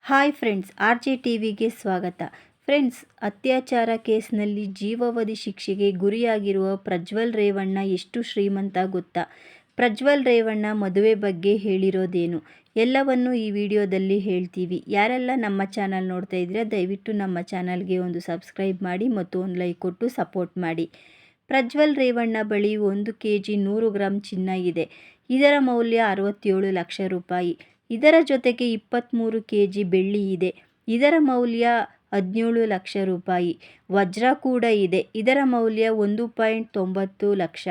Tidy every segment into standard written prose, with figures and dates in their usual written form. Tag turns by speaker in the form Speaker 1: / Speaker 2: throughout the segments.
Speaker 1: Hi friends, R J ಟಿವಿಗೆ ಸ್ವಾಗತ. Friends, ಅತ್ಯಾಚಾರ ಕೇಸ್ನಲ್ಲಿ ಜೀವಾವಧಿ ಶಿಕ್ಷೆಗೆ ಗುರಿಯಾಗಿರುವ ಪ್ರಜ್ವಲ್ ರೇವಣ್ಣ ಎಷ್ಟು ಶ್ರೀಮಂತ ಗೊತ್ತಾ? ಪ್ರಜ್ವಲ್ ರೇವಣ್ಣ ಮದುವೆ ಬಗ್ಗೆ ಹೇಳಿರೋದೇನು ಎಲ್ಲವನ್ನು ಈ ವಿಡಿಯೋದಲ್ಲಿ ಹೇಳ್ತೀವಿ. ಯಾರೆಲ್ಲ ನಮ್ಮ ಚಾನಲ್ ನೋಡ್ತಾ ಇದ್ದೀರಾ, ದಯವಿಟ್ಟು ನಮ್ಮ ಚಾನಲ್ಗೆ ಒಂದು ಸಬ್ಸ್ಕ್ರೈಬ್ ಮಾಡಿ ಮತ್ತು ಒಂದು ಲೈಕ್ ಕೊಟ್ಟು ಸಪೋರ್ಟ್ ಮಾಡಿ. ಪ್ರಜ್ವಲ್ ರೇವಣ್ಣ ಬಳಿ 1 kg 100 ಗ್ರಾಂ ಚಿನ್ನ ಇದೆ. ಇದರ ಮೌಲ್ಯ 67 ಲಕ್ಷ ರೂಪಾಯಿ. ಇದರ ಜೊತೆಗೆ 23 kg ಬೆಳ್ಳಿ ಇದೆ. ಇದರ ಮೌಲ್ಯ 17 ಲಕ್ಷ ರೂಪಾಯಿ. ವಜ್ರ ಕೂಡ ಇದೆ. ಇದರ ಮೌಲ್ಯ 1.90 ಲಕ್ಷ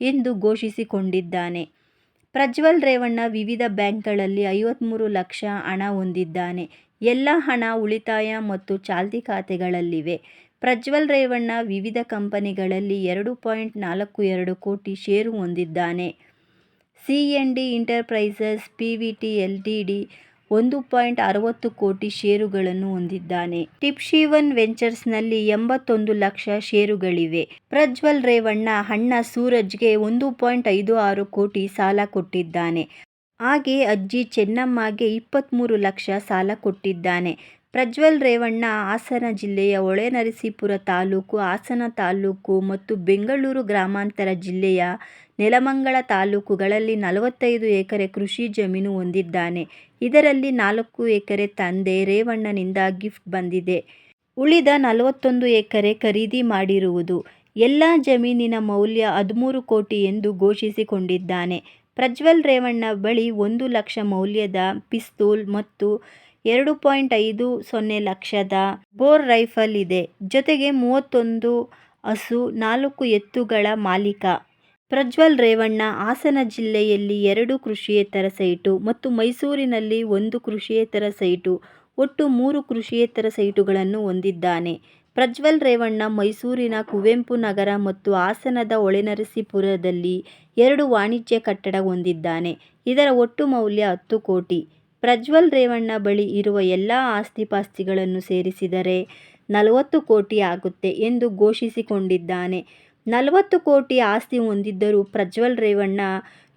Speaker 1: ಎಂದು ಘೋಷಿಸಿಕೊಂಡಿದ್ದಾನೆ. ಪ್ರಜ್ವಲ್ ರೇವಣ್ಣ ವಿವಿಧ ಬ್ಯಾಂಕ್ಗಳಲ್ಲಿ 53 ಲಕ್ಷ ಹಣ ಹೊಂದಿದ್ದಾನೆ. ಎಲ್ಲ ಹಣ ಉಳಿತಾಯ ಮತ್ತು ಚಾಲ್ತಿ ಖಾತೆಗಳಲ್ಲಿವೆ. ಪ್ರಜ್ವಲ್ ರೇವಣ್ಣ ವಿವಿಧ ಕಂಪನಿಗಳಲ್ಲಿ 2.42 ಕೋಟಿ ಷೇರು ಹೊಂದಿದ್ದಾನೆ. ಸಿ&ಡಿ ಎಂಟರ್ಪ್ರೈಸಸ್ ಪಿವಿಟಿ ಎಲ್ಟಿಡಿ 1.60 ಕೋಟಿ ಷೇರುಗಳನ್ನು ಹೊಂದಿದ್ದಾನೆ. ಟಿಪ್ಸಿಒನ್ ವೆಂಚರ್ಸ್ನಲ್ಲಿ 81 ಲಕ್ಷ ಷೇರುಗಳಿವೆ. ಪ್ರಜ್ವಲ್ ರೇವಣ್ಣ ಅಣ್ಣ ಸೂರಜ್ಗೆ 1.56 ಕೋಟಿ ಸಾಲ ಕೊಟ್ಟಿದ್ದಾನೆ. ಹಾಗೆ ಅಜ್ಜಿ ಚೆನ್ನಮ್ಮಗೆ 23 ಲಕ್ಷ ಸಾಲ ಕೊಟ್ಟಿದ್ದಾನೆ. ಪ್ರಜ್ವಲ್ ರೇವಣ್ಣ ಹಾಸನ ಜಿಲ್ಲೆಯ ಹೊಳೆನರಸೀಪುರ ತಾಲೂಕು, ಹಾಸನ ತಾಲೂಕು ಮತ್ತು ಬೆಂಗಳೂರು ಗ್ರಾಮಾಂತರ ಜಿಲ್ಲೆಯ ನೆಲಮಂಗಲ ತಾಲೂಕುಗಳಲ್ಲಿ 45 ಎಕರೆ ಕೃಷಿ ಜಮೀನು ಹೊಂದಿದ್ದಾನೆ. ಇದರಲ್ಲಿ 4 ಎಕರೆ ತಂದೆ ರೇವಣ್ಣನಿಂದ ಗಿಫ್ಟ್ ಬಂದಿದೆ. ಉಳಿದ 41 ಎಕರೆ ಖರೀದಿ ಮಾಡಿರುವುದು. ಎಲ್ಲ ಜಮೀನಿನ ಮೌಲ್ಯ 13 ಕೋಟಿ ಎಂದು ಘೋಷಿಸಿಕೊಂಡಿದ್ದಾನೆ. ಪ್ರಜ್ವಲ್ ರೇವಣ್ಣ ಬಳಿ 1 ಲಕ್ಷ ಮೌಲ್ಯದ ಪಿಸ್ತೂಲ್ ಮತ್ತು 2.50 ಲಕ್ಷದ ಬೋರ್ ರೈಫಲ್ ಇದೆ. ಜೊತೆಗೆ 31 ಹಸು, 4 ಎತ್ತುಗಳ ಮಾಲೀಕ. ಪ್ರಜ್ವಲ್ ರೇವಣ್ಣ ಹಾಸನ ಜಿಲ್ಲೆಯಲ್ಲಿ 2 ಕೃಷಿಯೇತರ ಸೈಟು ಮತ್ತು ಮೈಸೂರಿನಲ್ಲಿ 1 ಕೃಷಿಯೇತರ ಸೈಟು, ಒಟ್ಟು 3 ಕೃಷಿಯೇತರ ಸೈಟುಗಳನ್ನು ಹೊಂದಿದ್ದಾನೆ. ಪ್ರಜ್ವಲ್ ರೇವಣ್ಣ ಮೈಸೂರಿನ ಕುವೆಂಪು ನಗರ ಮತ್ತು ಹಾಸನದ ಹೊಳೆನರಸೀಪುರದಲ್ಲಿ 2 ವಾಣಿಜ್ಯ ಕಟ್ಟಡ ಹೊಂದಿದ್ದಾನೆ. ಇದರ ಒಟ್ಟು ಮೌಲ್ಯ 10 ಕೋಟಿ. ಪ್ರಜ್ವಲ್ ರೇವಣ್ಣ ಬಳಿ ಇರುವ ಎಲ್ಲ ಆಸ್ತಿಪಾಸ್ತಿಗಳನ್ನು ಸೇರಿಸಿದರೆ 40 ಕೋಟಿ ಆಗುತ್ತೆ ಎಂದು ಘೋಷಿಸಿಕೊಂಡಿದ್ದಾನೆ. 40 ಕೋಟಿ ಆಸ್ತಿ ಹೊಂದಿದ್ದರೂ ಪ್ರಜ್ವಲ್ ರೇವಣ್ಣ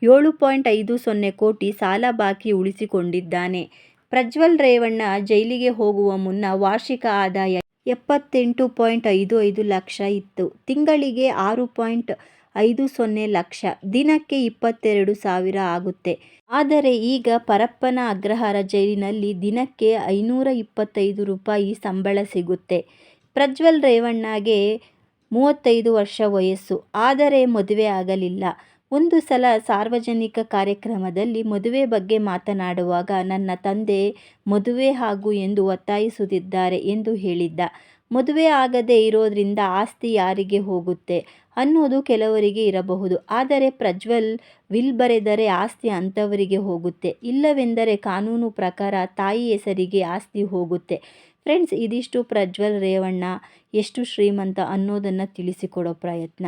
Speaker 1: 7.50 ಕೋಟಿ ಸಾಲ ಬಾಕಿ ಉಳಿಸಿಕೊಂಡಿದ್ದಾನೆ. ಪ್ರಜ್ವಲ್ ರೇವಣ್ಣ ಜೈಲಿಗೆ ಹೋಗುವ ಮುನ್ನ ವಾರ್ಷಿಕ ಆದಾಯ 78.55 ಲಕ್ಷ ಇತ್ತು. ತಿಂಗಳಿಗೆ 6.50 ಲಕ್ಷ, ದಿನಕ್ಕೆ 22,000 ಆಗುತ್ತೆ. ಆದರೆ ಈಗ ಪರಪ್ಪನ ಅಗ್ರಹಾರ ಜೈಲಿನಲ್ಲಿ ದಿನಕ್ಕೆ 525 ರೂಪಾಯಿ ಸಂಬಳ ಸಿಗುತ್ತೆ. ಪ್ರಜ್ವಲ್ ರೇವಣ್ಣಗೆ 35 ವರ್ಷ ವಯಸ್ಸು. ಆದರೆ ಮದುವೆ ಆಗಲಿಲ್ಲ. ಒಂದು ಸಲ ಸಾರ್ವಜನಿಕ ಕಾರ್ಯಕ್ರಮದಲ್ಲಿ ಮದುವೆ ಬಗ್ಗೆ ಮಾತನಾಡುವಾಗ ನನ್ನ ತಂದೆ ಮದುವೆ ಆಗು ಎಂದು ಒತ್ತಾಯಿಸುತ್ತಿದ್ದಾರೆ ಎಂದು ಹೇಳಿದ್ದ. ಮದುವೆ ಆಗದೇ ಇರೋದ್ರಿಂದ ಆಸ್ತಿ ಯಾರಿಗೆ ಹೋಗುತ್ತೆ ಅನ್ನೋದು ಕೆಲವರಿಗೆ ಇರಬಹುದು. ಆದರೆ ಪ್ರಜ್ವಲ್ ವಿಲ್ ಬರೆದರೆ ಆಸ್ತಿ ಅಂಥವರಿಗೆ ಹೋಗುತ್ತೆ. ಇಲ್ಲವೆಂದರೆ ಕಾನೂನು ಪ್ರಕಾರ ತಾಯಿ ಹೆಸರಿಗೆ ಆಸ್ತಿ ಹೋಗುತ್ತೆ. ಫ್ರೆಂಡ್ಸ್, ಇದಿಷ್ಟು ಪ್ರಜ್ವಲ್ ರೇವಣ್ಣ ಎಷ್ಟು ಶ್ರೀಮಂತ ಅನ್ನೋದನ್ನು ತಿಳಿಸಿಕೊಡೋ ಪ್ರಯತ್ನ.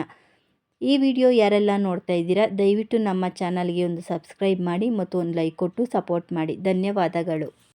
Speaker 1: ಈ ವಿಡಿಯೋ ಯಾರೆಲ್ಲ ನೋಡ್ತಾ ಇದ್ದೀರಾ, ದಯವಿಟ್ಟು ನಮ್ಮ ಚಾನಲ್ಗೆ ಒಂದು ಸಬ್ಸ್ಕ್ರೈಬ್ ಮಾಡಿ ಮತ್ತು ಒಂದು ಲೈಕ್ ಕೊಟ್ಟು ಸಪೋರ್ಟ್ ಮಾಡಿ. ಧನ್ಯವಾದಗಳು.